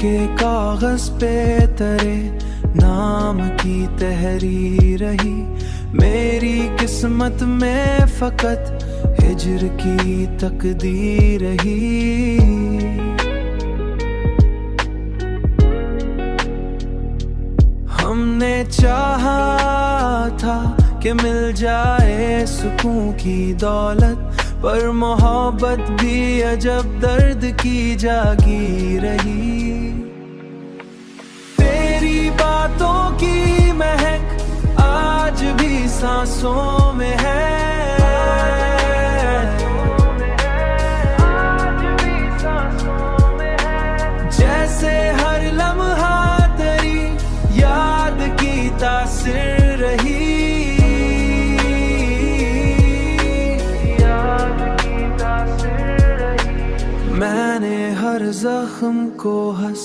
के कागज पे तेरे नाम की तहरीर रही। मेरी किस्मत में फकत हिज्र की तकदीर रही। हमने चाहा था कि मिल जाए सुकून की दौलत, पर मोहब्बत भी अजब दर्द की जागी रही। तेरी बातों की महक आज भी सांसों में है। जैसे हर लम्हा तेरी याद की तासीर रही। मैंने हर जख्म को हंस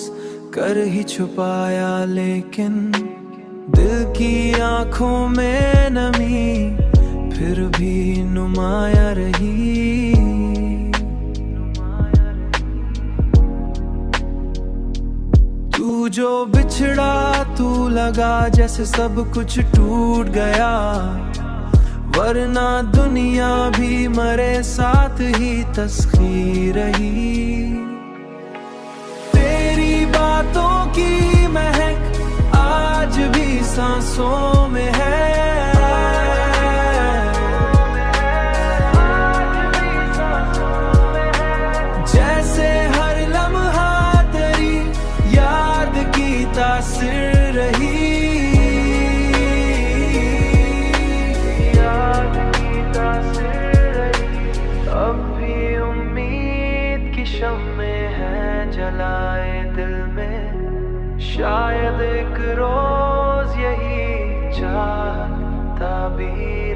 कर ही छुपाया, लेकिन दिल की आंखों में नमी फिर भी नुमाया रही। तू जो बिछड़ा तू लगा जैसे सब कुछ टूट गया, वरना दुनिया भी मरे साथ ही तस्खीर रही। तेरी बातों की महक आज भी सांसों में है। जैसे हर लम्हा तेरी याद की तासीर रही। शम्में हैं जलाए दिल में, शायद एक रोज यही चाहता भी